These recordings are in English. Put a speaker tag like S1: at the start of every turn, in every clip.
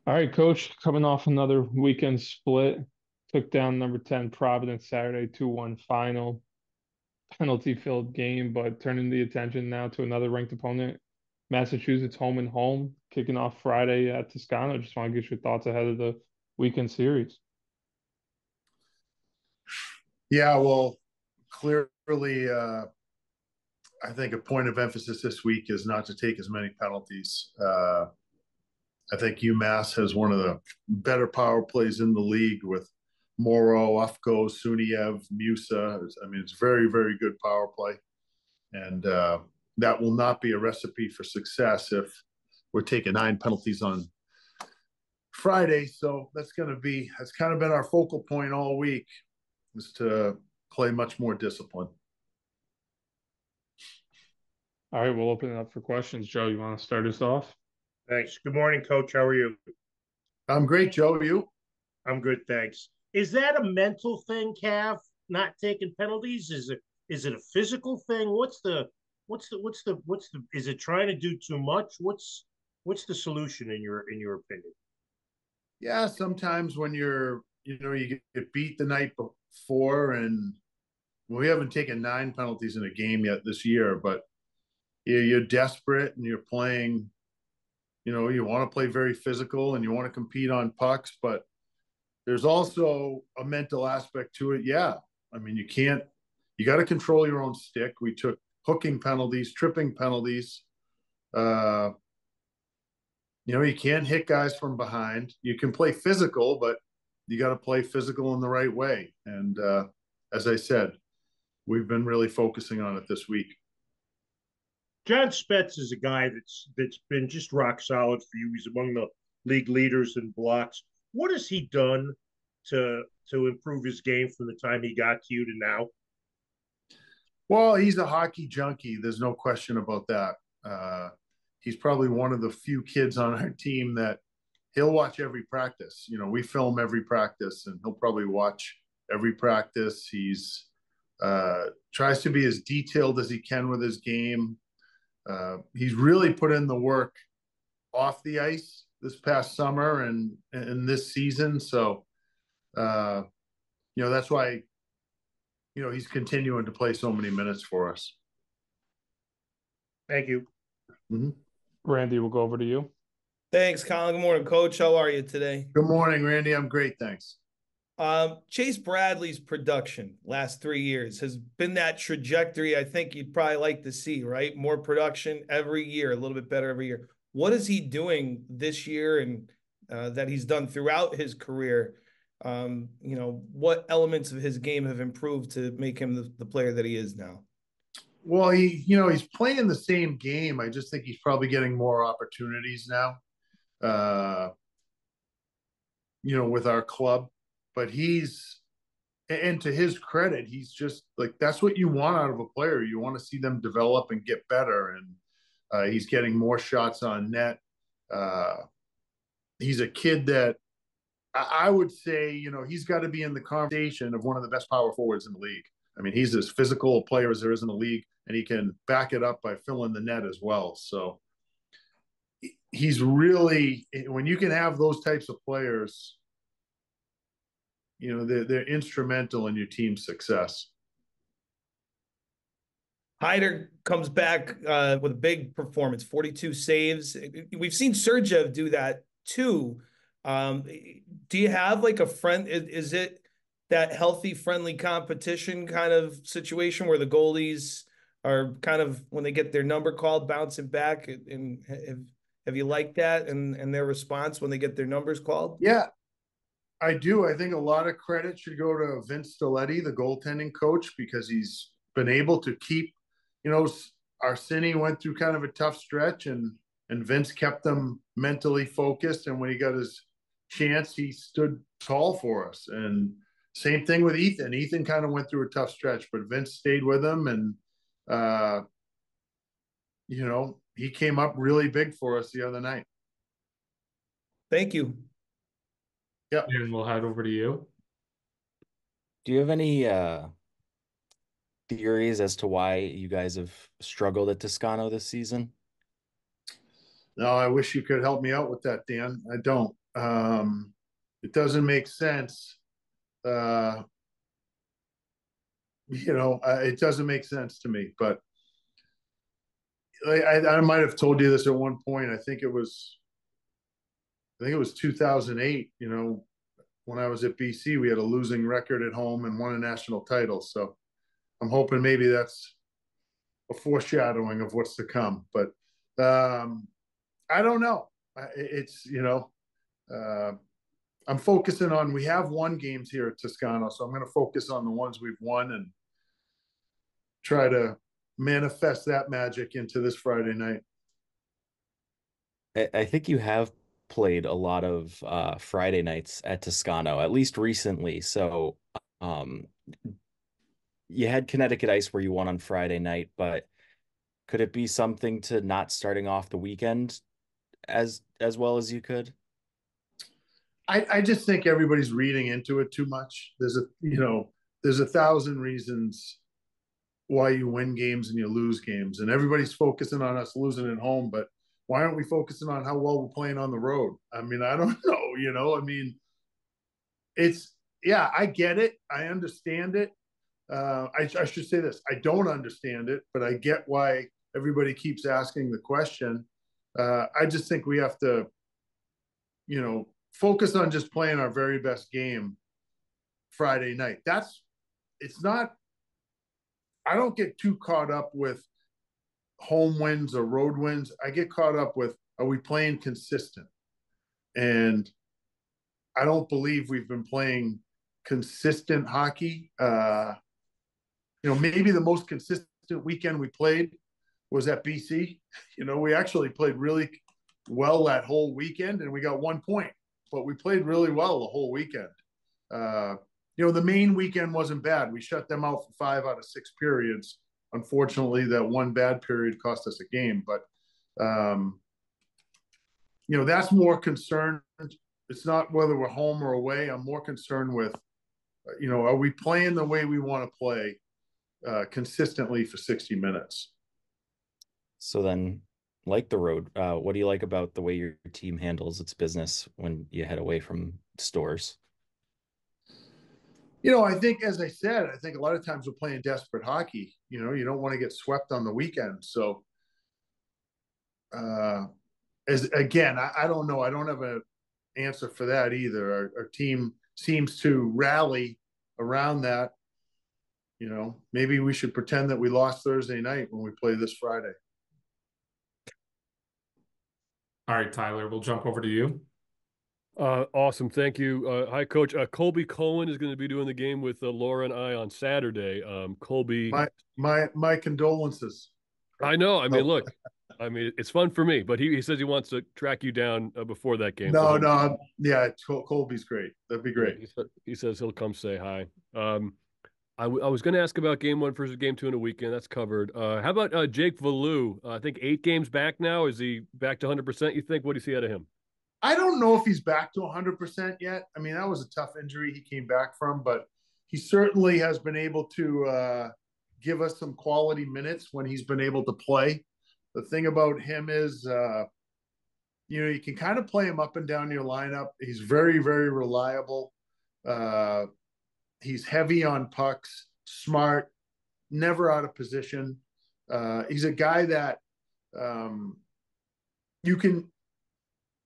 S1: All right, coach, coming off another weekend split, took down number 10 Providence Saturday 2-1 final, penalty-filled game, but turning the attention now to another ranked opponent, Massachusetts home and home, kicking off Friday at Toscano. Just want to get your thoughts ahead of the weekend series.
S2: Yeah, well, clearly, I think a point of emphasis this week is not to take as many penalties. I think UMass has one of the better power plays in the league with Morrow, Ufko, Suniev, Musa. I mean, it's very, very good power play. And that will not be a recipe for success if we're taking 9 penalties on Friday. So that's kind of been our focal point all week, is to play much more discipline.
S1: All right, we'll open it up for questions. Joe, you want to start us off?
S3: Thanks. Good morning, Coach. How are you?
S2: I'm great, Joe. You?
S3: I'm good, thanks. Is that a mental thing, Cav? Not taking penalties? Is it a physical thing? What's the is it trying to do too much? What's the solution in your opinion?
S2: Yeah, sometimes when you get beat the night before, and we haven't taken 9 penalties in a game yet this year, but you're desperate and you're playing. You want to play very physical and you want to compete on pucks, but there's also a mental aspect to it. Yeah. I mean, you got to control your own stick. We took hooking penalties, tripping penalties. Uh, you can't hit guys from behind. You can play physical, but you got to play physical in the right way. And as I said, we've been really focusing on it this week.
S3: John Spetz is a guy that's been just rock solid for you. He's among the league leaders in blocks. What has he done to improve his game from the time he got to you to now?
S2: Well, he's a hockey junkie. There's no question about that. He's probably one of the few kids on our team that he'll watch every practice. We film every practice, and he'll probably watch every practice. He's tries to be as detailed as he can with his game. He's really put in the work off the ice this past summer and this season. So, that's why he's continuing to play so many minutes for us.
S3: Thank you.
S2: Mm-hmm.
S1: Randy, we'll go over to you.
S4: Thanks, Colin. Good morning, Coach. How are you today?
S2: Good morning, Randy. I'm great, thanks.
S4: Chase Bradley's production last 3 years has been that trajectory I think you'd probably like to see, right? More production every year, a little bit better every year. What is he doing this year and that he's done throughout his career? What elements of his game have improved to make him the player that he is now?
S2: Well, he's playing the same game. I just think he's probably getting more opportunities now, with our club. But and to his credit, he's just like, that's what you want out of a player. You want to see them develop and get better. And he's getting more shots on net. He's a kid that I would say, he's got to be in the conversation of one of the best power forwards in the league. I mean, he's as physical a player as there is in the league, and he can back it up by filling the net as well. So he's really, when you can have those types of players, they're instrumental in your team's success.
S4: Hyder comes back with a big performance, 42 saves. We've seen Sergev do that too. Do you have like a friend? Is it that healthy, friendly competition kind of situation where the goalies are kind of, when they get their number called, bouncing back? And have you liked that and their response when they get their numbers called?
S2: Yeah, I do. I think a lot of credit should go to Vince Stiletti, the goaltending coach, because he's been able to keep, Arsini went through kind of a tough stretch, and Vince kept them mentally focused. And when he got his chance, he stood tall for us. And same thing with Ethan. Ethan kind of went through a tough stretch, but Vince stayed with him, and he came up really big for us the other night.
S4: Thank you.
S2: Yeah.
S1: And we'll head over to you.
S5: Do you have any theories as to why you guys have struggled at Toscano this season?
S2: No, I wish you could help me out with that, Dan. I don't. It doesn't make sense. It doesn't make sense to me. But I might have told you this at one point. I think it was 2008. When I was at BC, we had a losing record at home and won a national title. So I'm hoping maybe that's a foreshadowing of what's to come. But I don't know. I'm focusing on, we have won games here at Toscano, so I'm going to focus on the ones we've won and try to manifest that magic into this Friday night.
S5: I think you have played a lot of Friday nights at Toscano, at least recently. So um, you had Connecticut Ice where you won on Friday night, but could it be something to not starting off the weekend as well as you could?
S2: I just think everybody's reading into it too much. There's a thousand reasons why you win games and you lose games, and everybody's focusing on us losing at home, but why aren't we focusing on how well we're playing on the road? I mean, I don't know, I get it. I understand it. I should say this. I don't understand it, but I get why everybody keeps asking the question. I just think we have to, focus on just playing our very best game Friday night. I don't get too caught up with home wins or road wins. I get caught up with, are we playing consistent? And I don't believe we've been playing consistent hockey. Maybe the most consistent weekend we played was at BC. We actually played really well that whole weekend and we got 1 point, but we played really well the whole weekend. The main weekend wasn't bad. We shut them out for 5 out of 6 periods. Unfortunately, that one bad period cost us a game, but that's more concerned. It's not whether we're home or away. I'm more concerned with, are we playing the way we want to play consistently for 60 minutes?
S5: So then, like the road, what do you like about the way your team handles its business when you head away from stores?
S2: I think, as I said, I think a lot of times we're playing desperate hockey. You don't want to get swept on the weekend. So, I don't know. I don't have an answer for that either. Our team seems to rally around that. Maybe we should pretend that we lost Thursday night when we play this Friday.
S6: All right, Tyler, we'll jump over to you.
S7: Awesome. Thank you. Hi, Coach. Colby Cohen is going to be doing the game with Laura and I on Saturday. Colby.
S2: My condolences.
S7: I know. I mean, look, it's fun for me, but he says he wants to track you down before that game.
S2: No. Yeah, Colby's great. That'd be great.
S7: He says he'll come say hi. I was going to ask about game 1 versus game 2 in a weekend. That's covered. How about Jake Valou? I think 8 games back now. Is he back to 100%, you think? What do you see out of him?
S2: I don't know if he's back to 100% yet. I mean, that was a tough injury he came back from, but he certainly has been able to give us some quality minutes when he's been able to play. The thing about him is, you can kind of play him up and down your lineup. He's very, very reliable. He's heavy on pucks, smart, never out of position. He's a guy that you can.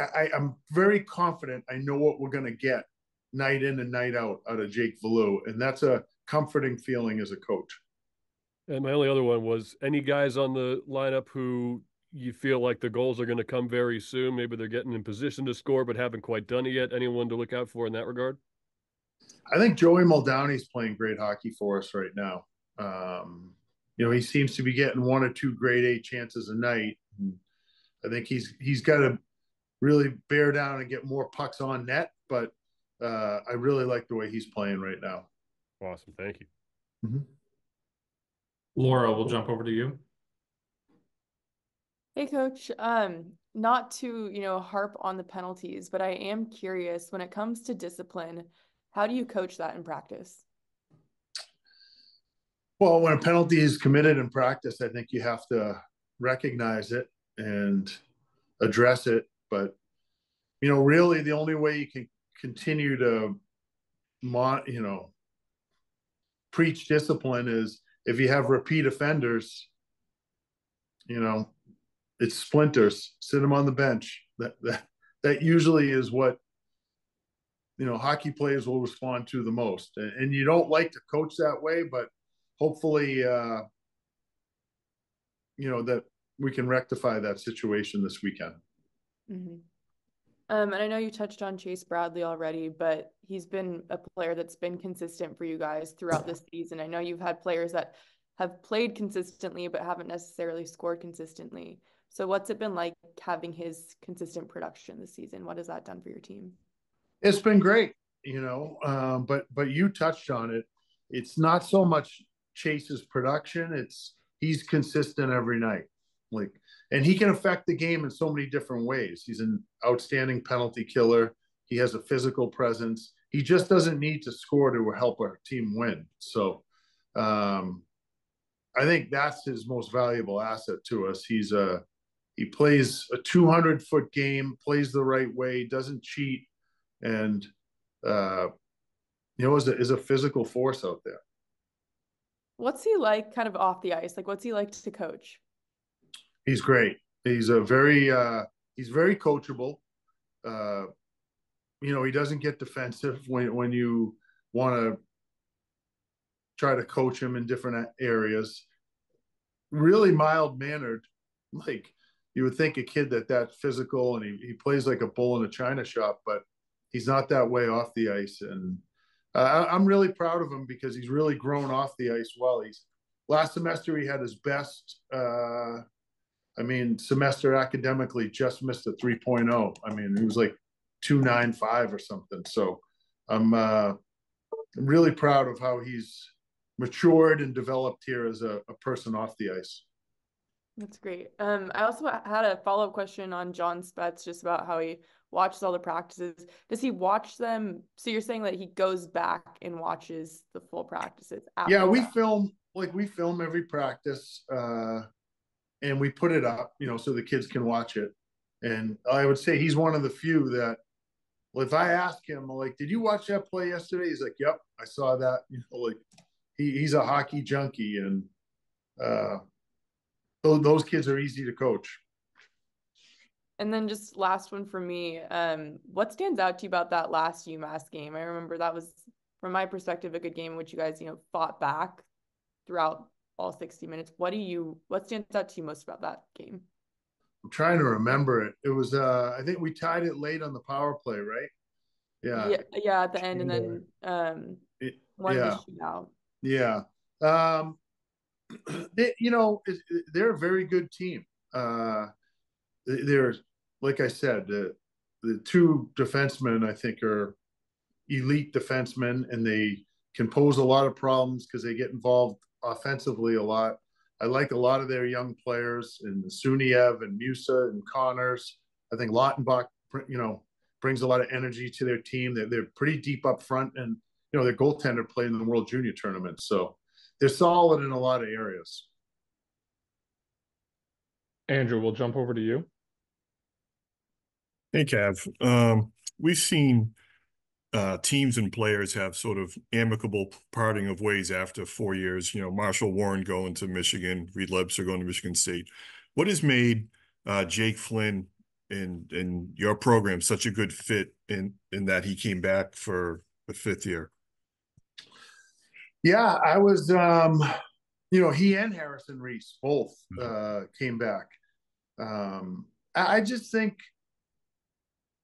S2: I'm very confident I know what we're going to get night in and night out of Jake Valou, and that's a comforting feeling as a coach.
S7: And my only other one was, any guys on the lineup who you feel like the goals are going to come very soon? Maybe they're getting in position to score but haven't quite done it yet. Anyone to look out for in that regard?
S2: I think Joey Muldowney's playing great hockey for us right now. He seems to be getting 1 or 2 grade A chances a night. I think he's got to really bear down and get more pucks on net, but I really like the way he's playing right now.
S7: Awesome. Thank you.
S2: Mm-hmm.
S6: Laura, we'll jump over to you.
S8: Hey, Coach. Not to, harp on the penalties, but I am curious, when it comes to discipline, how do you coach that in practice?
S2: Well, when a penalty is committed in practice, I think you have to recognize it and address it. But, really the only way you can continue to, preach discipline is if you have repeat offenders, it's splinters, sit them on the bench. That usually is what, hockey players will respond to the most. And you don't like to coach that way, but hopefully, that we can rectify that situation this weekend.
S8: Mm-hmm. And I know you touched on Chase Bradley already, but he's been a player that's been consistent for you guys throughout this season. I know you've had players that have played consistently, but haven't necessarily scored consistently. So what's it been like having his consistent production this season? What has that done for your team?
S2: It's been great, but you touched on it. It's not so much Chase's production. He's consistent every night. And he can affect the game in so many different ways. He's an outstanding penalty killer. He has a physical presence. He just doesn't need to score to help our team win. So I think that's his most valuable asset to us. He plays a 200-foot game, plays the right way, doesn't cheat, and is a physical force out there.
S8: What's he like kind of off the ice? Like, what's he like to coach?
S2: He's great. He's very coachable. He doesn't get defensive when you want to try to coach him in different areas. Really mild-mannered. Like, you would think a kid that physical, and he plays like a bull in a china shop, but he's not that way off the ice. And I'm really proud of him because he's really grown off the ice well. Last semester he had his best semester academically, just missed a 3.0. He was like 2.95 or something. So I'm really proud of how he's matured and developed here as a person off the ice.
S8: That's great. I also had a follow-up question on John Spets, just about how he watches all the practices. Does he watch them? So you're saying that he goes back and watches the full practices after?
S2: Yeah, we film every practice, and we put it up, so the kids can watch it. And I would say he's one of the few that, if I ask him, did you watch that play yesterday? He's like, yep, I saw that. He's a hockey junkie, and those kids are easy to coach.
S8: And then just last one for me, what stands out to you about that last UMass game? I remember that was, from my perspective, a good game in which you guys, fought back throughout all 60 minutes. What stands out to you most about that game?
S2: I'm trying to remember it. It was, I think we tied it late on the power play, right?
S8: Yeah, at the end, and then one to shoot out.
S2: Yeah. They're a very good team. They're, like I said, the two defensemen, I think, are elite defensemen, and they can pose a lot of problems because they get involved offensively a lot. I like a lot of their young players, and Suniev and Musa and Connors. I think Lautenbach, brings a lot of energy to their team. They're pretty deep up front, and their goaltender played in the World Junior Tournament, so they're solid in a lot of areas.
S1: Andrew, we'll jump over to you.
S9: Hey, Cav. We've seen teams and players have sort of amicable parting of ways after 4 years. Marshall Warren going to Michigan, Reed Lebser going to Michigan State. What has made Jake Flynn and your program such a good fit in that he came back for the 5th year?
S2: Yeah, I was, he and Harrison Reese both came back. I just think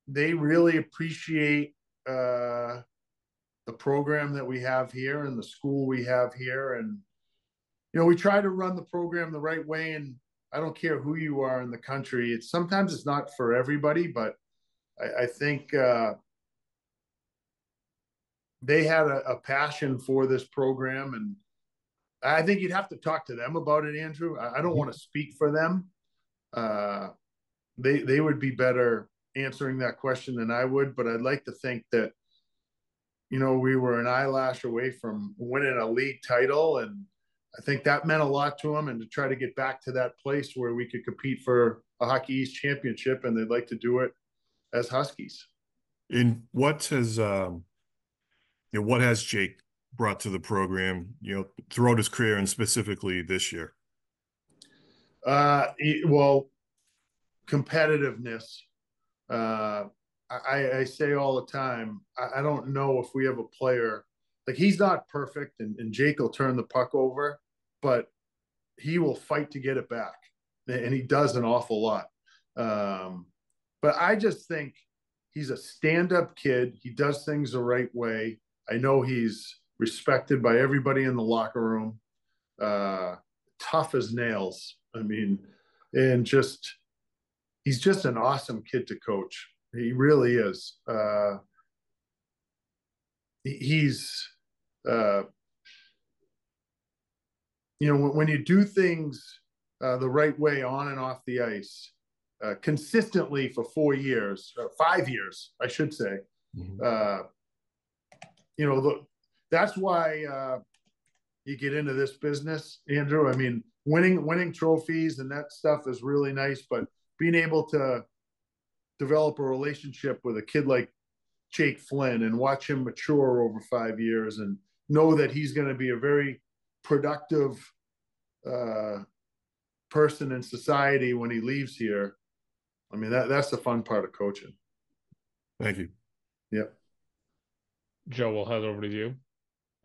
S2: they really appreciate the program that we have here and the school we have here. And, we try to run the program the right way. And I don't care who you are in the country. Sometimes it's not for everybody, but I think they had a passion for this program. And I think you'd have to talk to them about it, Andrew. I don't want to speak for them. They would be better answering that question than I would, but I'd like to think that, we were an eyelash away from winning a league title, and I think that meant a lot to them, and to try to get back to that place where we could compete for a Hockey East championship, and they'd like to do it as Huskies.
S9: And what has Jake brought to the program, throughout his career and specifically this year?
S2: Well, competitiveness. I say all the time, I don't know if we have a player like he's not perfect, and Jake will turn the puck over, but he will fight to get it back, and he does an awful lot. But I just think he's a stand-up kid. He does things the right way. I know he's respected by everybody in the locker room. Tough as nails. I mean, and he's just an awesome kid to coach. He really is. He's when you do things the right way on and off the ice, consistently for 4 years, 5 years, I should say. Mm-hmm. That's why you get into this business, Andrew. I mean, winning trophies and that stuff is really nice, but being able to develop a relationship with a kid like Jake Flynn and watch him mature over 5 years and know that he's going to be a very productive person in society when he leaves here. I mean, that's the fun part of coaching.
S9: Thank you.
S2: Yep.
S1: Joe, we'll head over to you.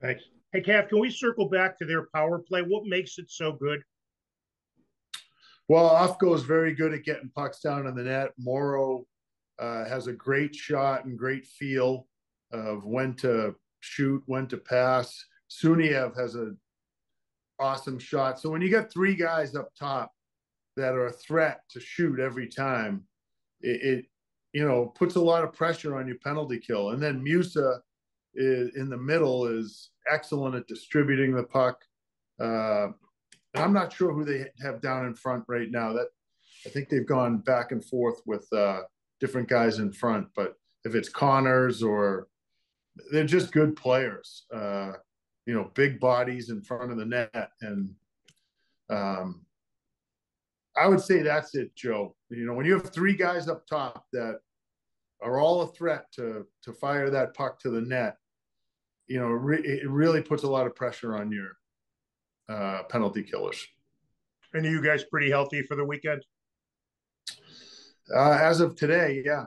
S3: Thanks. Hey, Cav, can we circle back to their power play? What makes it so good?
S2: Well, Ofco is very good at getting pucks down in the net. Morrow has a great shot and great feel of when to shoot, when to pass. Suniev has an awesome shot. So when you got 3 guys up top that are a threat to shoot every time, it puts a lot of pressure on your penalty kill. And then Musa in the middle is excellent at distributing the puck. And I'm not sure who they have down in front right now. I think they've gone back and forth with different guys in front. But if it's Connors or they're just good players, big bodies in front of the net. And I would say that's it, Joe. When you have 3 guys up top that are all a threat to fire that puck to the net, it really puts a lot of pressure on your penalty killers.
S3: And are you guys pretty healthy for the weekend?
S2: As of today, yeah.